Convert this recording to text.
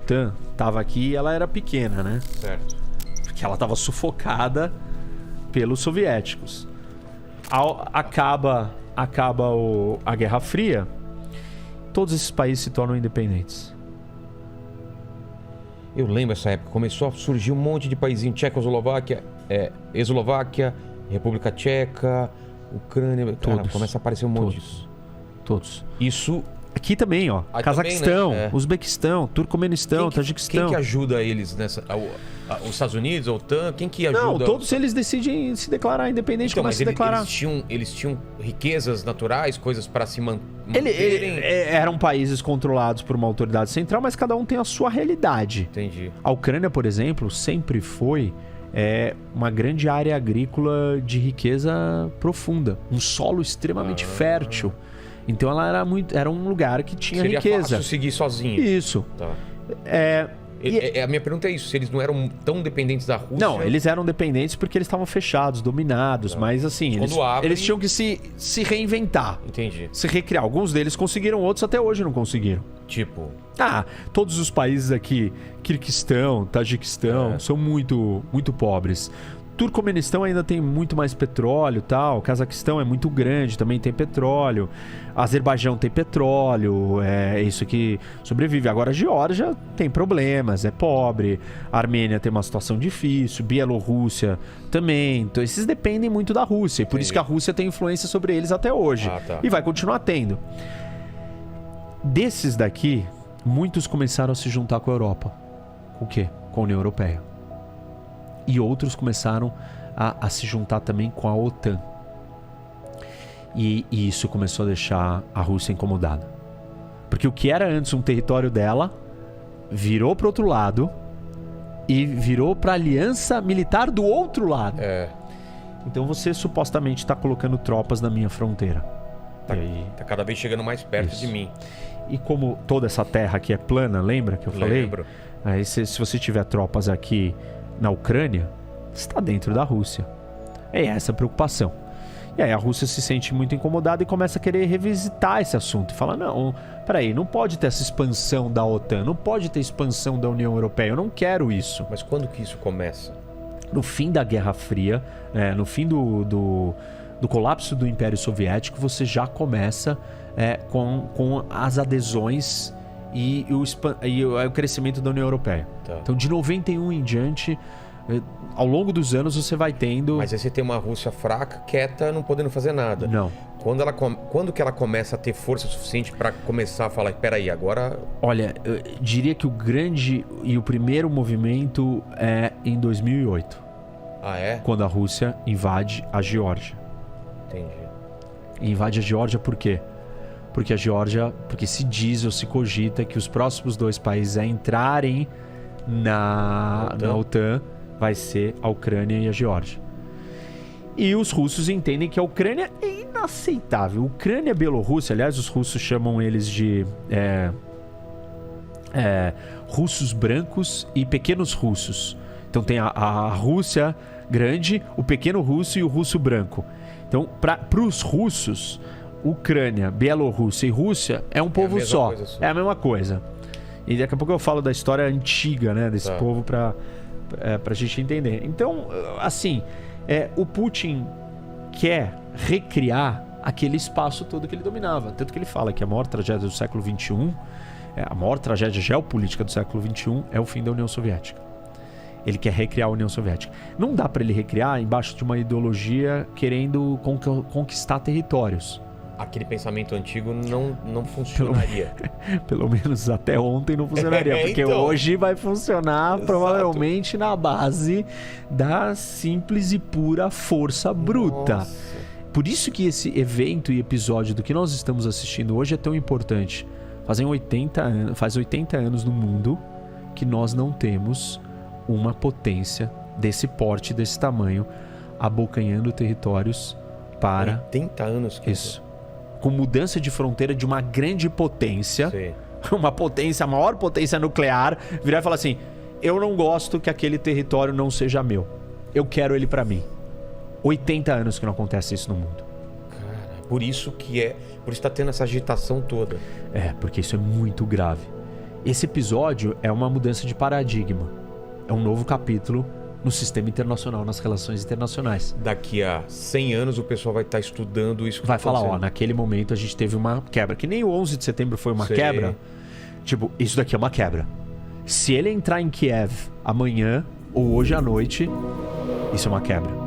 OTAN estava aqui e ela era pequena, né? Certo. Porque ela estava sufocada pelos soviéticos. Acaba a Guerra Fria, todos esses países se tornam independentes. Eu lembro essa época, começou a surgir um monte de paísinho, Tchecoslováquia, Eslováquia, República Tcheca, Ucrânia, cara, começa a aparecer um monte disso. Todos. Isso... Aqui também, ó. Cazaquistão, também, né? Uzbequistão, Turcomenistão, Tajiquistão. Quem que ajuda eles nessa... Os Estados Unidos, a OTAN, quem que ajuda? Não, todos eles decidem se declarar independente, então, começam a se declarar. Eles tinham riquezas naturais, coisas para se manterem... Eram países controlados por uma autoridade central, mas cada um tem a sua realidade. Entendi. A Ucrânia, por exemplo, sempre foi uma grande área agrícola de riqueza profunda. Um solo extremamente fértil. Então ela era um lugar que tinha Seria riqueza. Seria fácil seguir sozinho. Isso. Tá. A minha pergunta é isso, se eles não eram tão dependentes da Rússia... Não, eles eram dependentes porque eles estavam fechados, dominados, mas assim, eles tinham que se reinventar. Entendi. Se recriar. Alguns deles conseguiram, outros até hoje não conseguiram. Tipo? Todos os países aqui, Kirguistão, Tajiquistão, são muito, muito pobres. Turcomenistão ainda tem muito mais petróleo e tal. Cazaquistão é muito grande, também tem petróleo. Azerbaijão tem petróleo, é isso que sobrevive. Agora a Geórgia tem problemas, é pobre. A Armênia tem uma situação difícil. Bielorrússia também. Então esses dependem muito da Rússia. E por isso que a Rússia tem influência sobre eles até hoje. E vai continuar tendo. Desses daqui, muitos começaram a se juntar com a Europa. Com o quê? Com a União Europeia. E outros começaram a se juntar também com a OTAN. E isso começou a deixar a Rússia incomodada. Porque o que era antes um território dela, virou para o outro lado e virou para a aliança militar do outro lado. Então você supostamente está colocando tropas na minha fronteira. Tá cada vez chegando mais perto de mim. E como toda essa terra aqui é plana, lembra que eu falei? Lembro. Aí se você tiver tropas aqui na Ucrânia, está dentro da Rússia. É essa a preocupação. E aí a Rússia se sente muito incomodada e começa a querer revisitar esse assunto. E fala, não, peraí, não pode ter essa expansão da OTAN, não pode ter expansão da União Europeia, eu não quero isso. Mas quando que isso começa? No fim da Guerra Fria, no fim do colapso do Império Soviético, você já começa com as adesões e o crescimento da União Europeia. Então de 91 em diante, ao longo dos anos você vai tendo... Mas aí você tem uma Rússia fraca, quieta, não podendo fazer nada. Não. Quando que ela começa a ter força suficiente para começar a falar, peraí, agora... Olha, eu diria que o grande e o primeiro movimento é em 2008. Quando a Rússia invade a Geórgia. Entendi. E invade a Geórgia por quê? Porque se diz ou se cogita que os próximos dois países a entrarem na OTAN vai ser a Ucrânia e a Geórgia. E os russos entendem que a Ucrânia é inaceitável. Ucrânia e Bielorrússia, aliás, os russos chamam eles de russos brancos e pequenos russos. Então tem a Rússia grande, o pequeno russo e o russo branco. Então, para os russos, Ucrânia, Bielorrússia e Rússia é um povo só. É a mesma coisa. E daqui a pouco eu falo da história antiga, né, desse povo pra gente entender. Então, assim, o Putin quer recriar aquele espaço todo que ele dominava. Tanto que ele fala que a maior tragédia do século XXI, a maior tragédia geopolítica do século XXI é o fim da União Soviética. Ele quer recriar a União Soviética. Não dá para ele recriar embaixo de uma ideologia querendo conquistar territórios. Aquele pensamento antigo não funcionaria. Pelo menos até ontem não funcionaria. Porque então, hoje vai funcionar provavelmente na base da simples e pura força bruta. Nossa. Por isso que esse evento e episódio do que nós estamos assistindo hoje é tão importante. Faz 80 anos no mundo que nós não temos uma potência desse porte, desse tamanho, abocanhando territórios para... 80 anos que isso. Com mudança de fronteira de uma grande potência, uma potência, a maior potência nuclear, virar e falar assim, eu não gosto que aquele território não seja meu. Eu quero ele para mim. 80 anos que não acontece isso no mundo. Cara, por isso tá tendo essa agitação toda. Porque isso é muito grave. Esse episódio é uma mudança de paradigma. É um novo capítulo no sistema internacional, nas relações internacionais. Daqui a 100 anos o pessoal vai estar estudando isso que vai tá falar, acontecendo. naquele momento a gente teve uma quebra. Que nem o 11 de setembro foi uma Sei. quebra. Tipo, isso daqui é uma quebra. Se ele entrar em Kiev amanhã ou hoje à noite, isso é uma quebra.